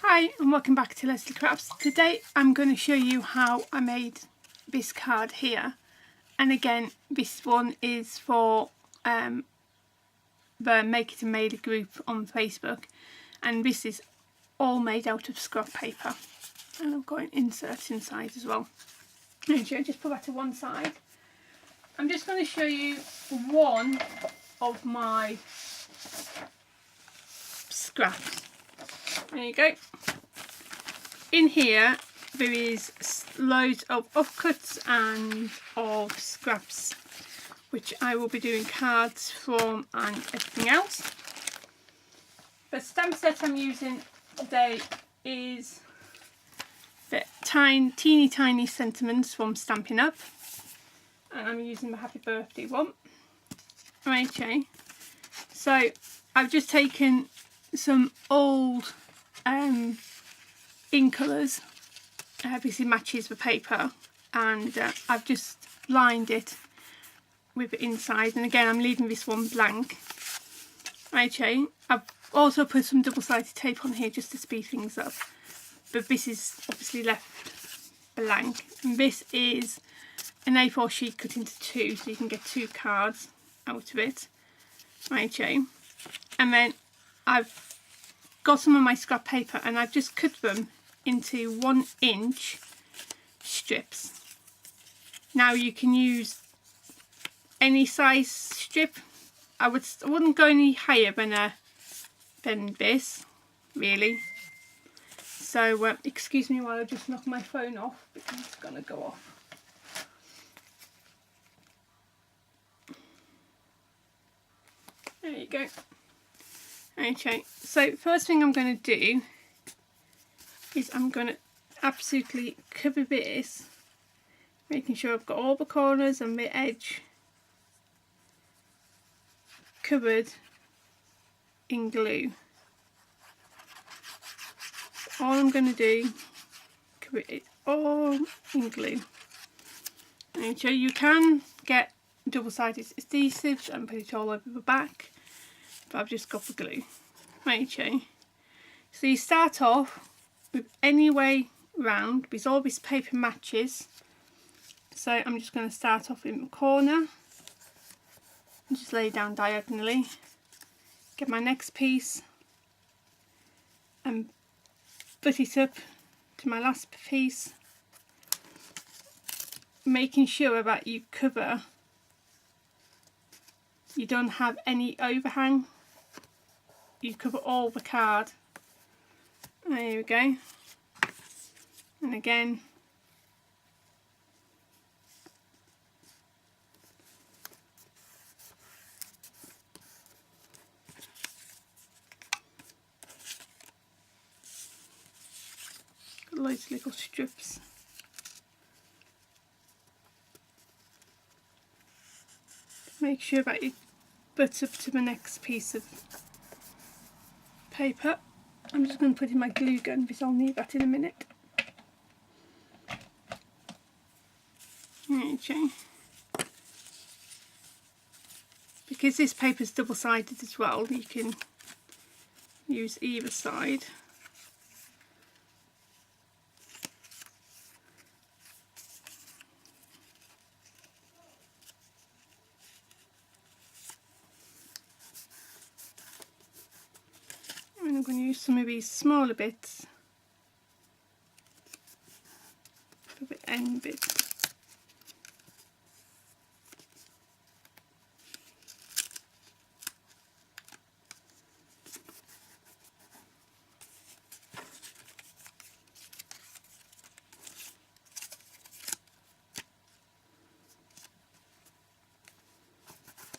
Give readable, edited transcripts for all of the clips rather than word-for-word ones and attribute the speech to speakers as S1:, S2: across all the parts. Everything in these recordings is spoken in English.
S1: Hi and welcome back to Leslie Crafts. Today I'm going to show you how I made this card here, and again this one is for the Make It a Mailer group on Facebook, and this is all made out of scrap paper, and I've got an insert inside as well. Okay, just put that to one side. I'm just going to show you one of my scraps. There you go. In here there is loads of offcuts and of scraps which I will be doing cards from and everything else. The stamp set I'm using today is the teeny tiny sentiments from Stampin' Up, and I'm using the Happy Birthday one. Okay, so I've just taken some old in colours, obviously matches the paper, and I've just lined it with the inside, and again I'm leaving this one blank. Okay, I've also put some double-sided tape on here just to speed things up, but this is obviously left blank, and this is an A4 sheet cut into two so you can get two cards out of it. Okay, and then I've got some of my scrap paper and I've just cut them into 1-inch strips. Now you can use any size strip. I wouldn't go any higher than this, really. So excuse me while I just knock my phone off because it's gonna go off. There you go. Okay, so first thing I'm going to do is I'm going to absolutely cover this, making sure I've got all the corners and the edge covered in glue. All I'm going to do, cover it all in glue. Okay, you can get double-sided adhesives and put it all over the back, but I've just got the glue. Okay, so you start off with any way round because all this paper matches. So I'm just going to start off in the corner and just lay down diagonally, get my next piece and put it up to my last piece, making sure that you don't have any overhang. You cover all the card. There we go. And again, got loads of little strips. Make sure that you butt up to the next piece of paper. I'm just going to put in my glue gun because I'll need that in a minute. Okay. Because this paper is double-sided as well, you can use either side. And I'm going to use some of these smaller bits for the end bit.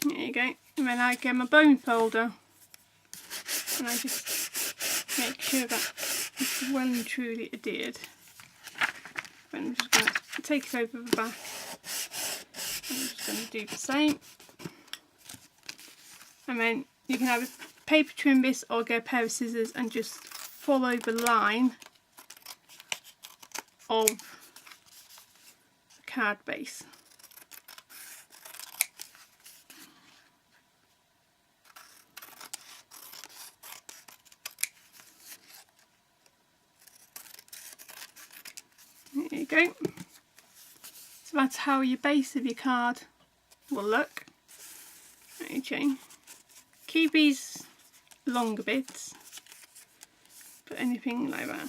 S1: There you go. And then I get my bone folder and I just make sure that it's well and truly adhered. I'm just going to take it over the back. I'm just going to do the same. And then you can have a paper trim this or get a pair of scissors and just follow the line of the card base. you go. So that's how your base of your card will look. Okay, keep these longer bits, but anything like that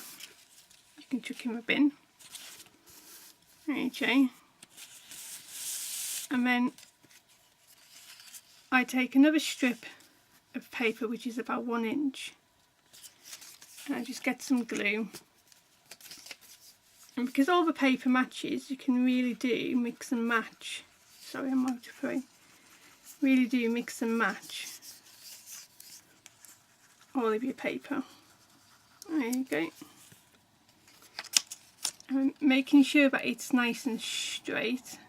S1: you can chuck in the bin. Okay, and then I take another strip of paper which is about 1 inch, and I just get some glue, and because all the paper matches, you can really do mix and match. Sorry, I'm out of frame. Really do mix and match all of your paper. There you go. And making sure that it's nice and straight.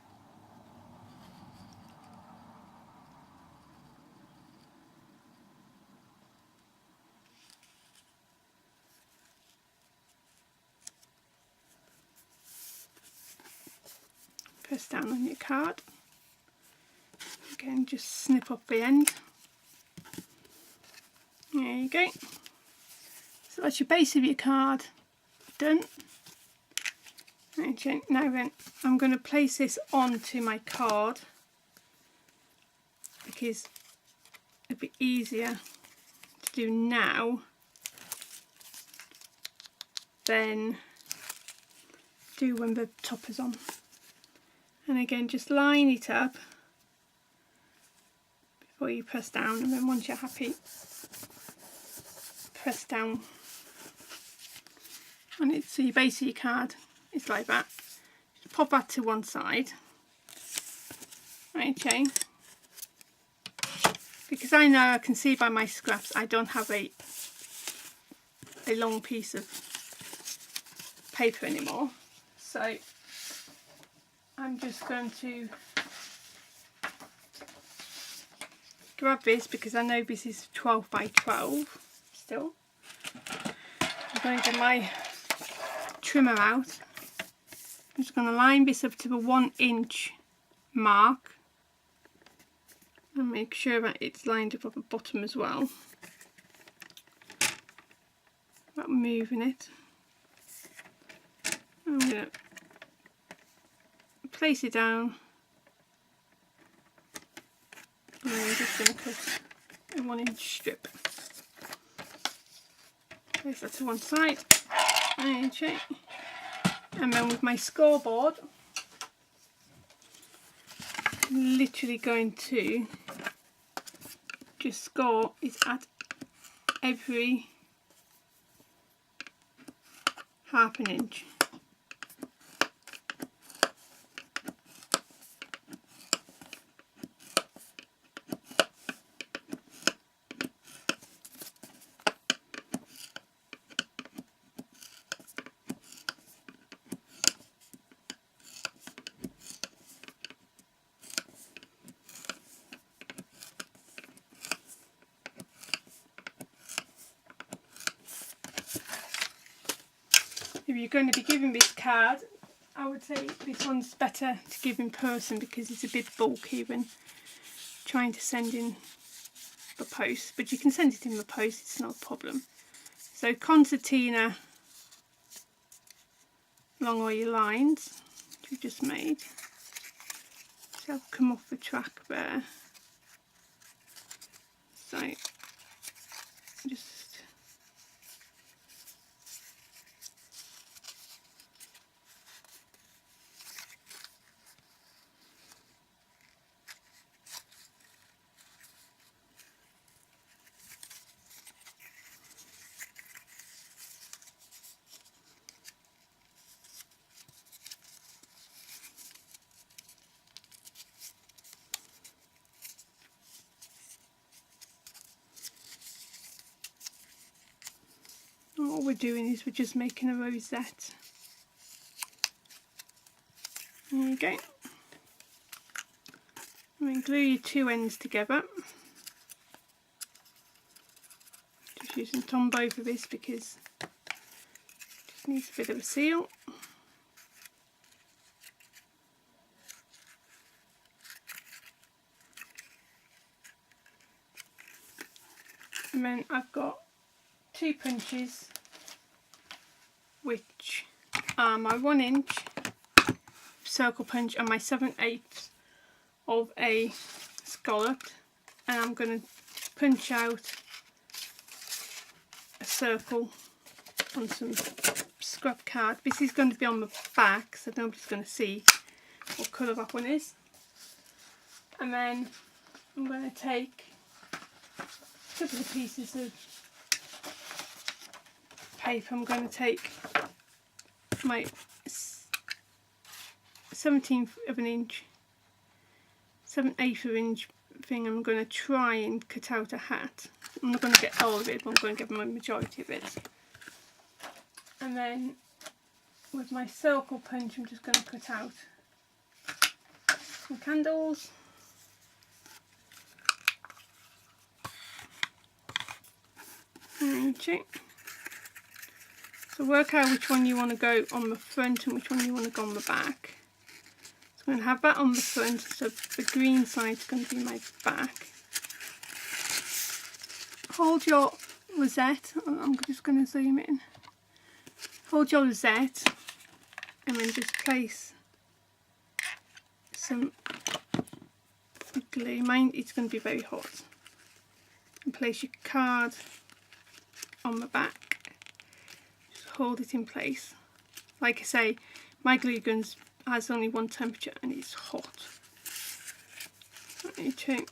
S1: Press down on your card. Again, just snip up the end. There you go. So that's your base of your card done. Okay, now then I'm going to place this onto my card because it'd be easier to do now than do when the topper's on. And again, just line it up before you press down, and then once you're happy, press down on it. So your base of your card is like that. Just pop that to one side. Okay, because I know, I can see by my scraps, I don't have a long piece of paper anymore, so I'm just going to grab this because I know this is 12 by 12 still. I'm going to get my trimmer out. I'm just going to line this up to the 1 inch mark and make sure that it's lined up at the bottom as well. Without moving it. I'm going to place it down, and then I'm just going to cut a 1 inch strip. Place that to one side. Okay. And then with my scoreboard, I'm literally going to just score it at every half an inch. If you're going to be giving this card, I would say this one's better to give in person because it's a bit bulky when trying to send in the post, but you can send it in the post, it's not a problem. So concertina along all your lines which we've just made. So I've come off the track there. So just what we're doing is we're just making a rosette. There you go. And then glue your two ends together. Just using Tombow for this because it just needs a bit of a seal. And then I've got 2 punches which are my 1 inch circle punch and my 7/8 of a scallop, and I'm going to punch out a circle on some scrap card. This is going to be on the back, so nobody's going to see what colour that one is. And then I'm going to take a couple of pieces of paper. I'm going to take my 1/17 of an inch, 7/8 of an inch thing. I'm going to try and cut out a hat. I'm not going to get all of it, but I'm going to get my majority of it. And then with my circle punch, I'm just going to cut out some candles. Okay. So work out which one you want to go on the front and which one you want to go on the back. So I'm going to have that on the front, so the green side's going to be my back. Hold your rosette, I'm just going to zoom in. Hold your rosette and then just place some glue. Mine, it's going to be very hot. And place your card on the back. Just hold it in place. Like I say, my glue gun has only one temperature and it's hot. You turn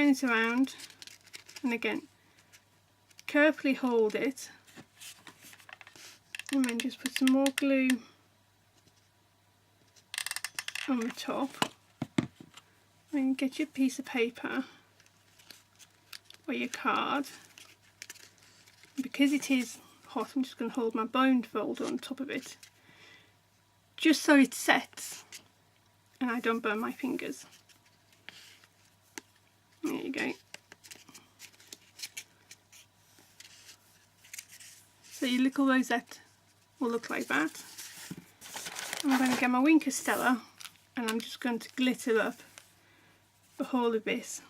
S1: it around, and again carefully hold it, and then just put some more glue on the top, and get your piece of paper or your card. And because it is hot, I'm just going to hold my bone folder on top of it just so it sets and I don't burn my fingers. There you go. So your little rosette will look like that. I'm going to get my Wink of Stella and I'm just going to glitter up the whole of this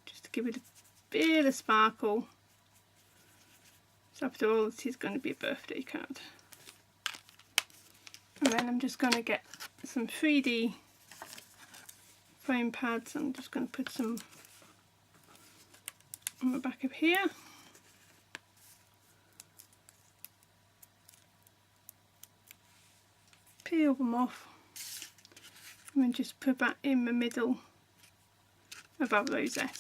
S1: just to give it a bit of sparkle. So after all, it is going to be a birthday card. And then I'm just going to get some 3D foam pads. I'm just going to put some on the back of here. Peel them off and then just put that in the middle of our rosette.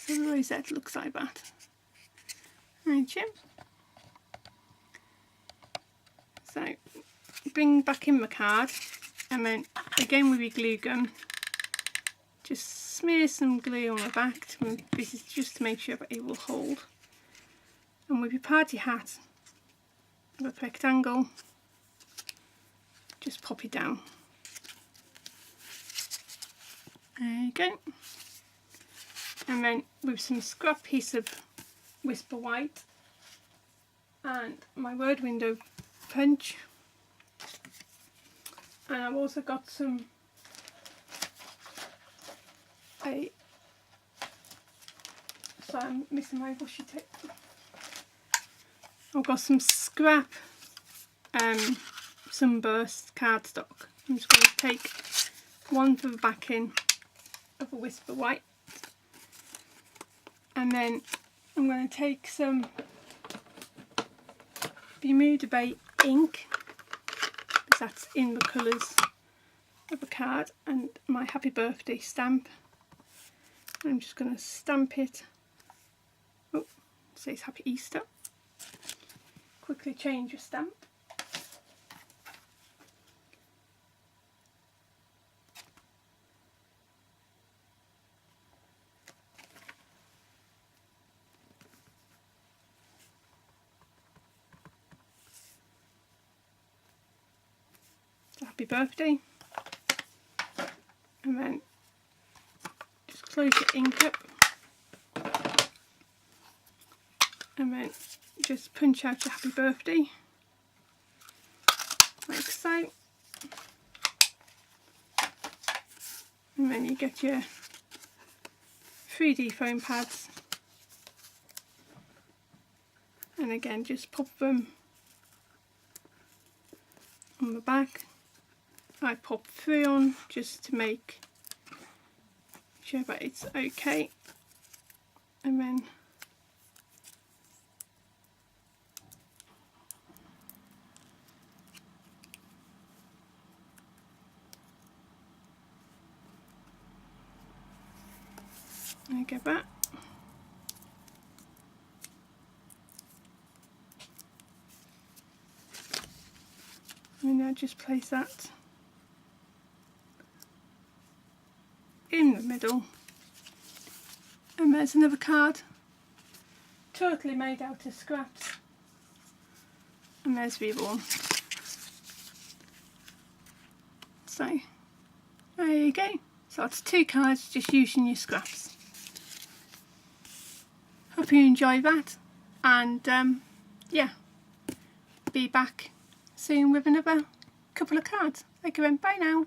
S1: So the rosette looks like that. Right, so bring back in the card and then again with your glue gun just smear some glue on the back. This is just to make sure that it will hold. And with your party hat, with a rectangle, just pop it down. There you go. And then with some scrap piece of Whisper White and my word window punch, and I've also got some sorry, I'm missing my washi tape. I've got some scrap sunburst cardstock. I'm just going to take one for the backing of a Whisper White, and then I'm going to take some Bermuda Bay ink, because that's in the colours of the card, and my happy birthday stamp. I'm just going to stamp it. Oh, it says Happy Easter. Quickly change your stamp. Happy birthday, and then just close your ink up and then just punch out your happy birthday like so, and then you get your 3D foam pads, and again just pop them on the back. I pop 3 on just to make sure that it's okay, and then I get that. And now just place that in the middle. And there's another card, totally made out of scraps. And there's the other one. So there you go. So that's 2 cards just using your scraps. Hope you enjoy that, and yeah, be back soon with another couple of cards. Okay then, bye now.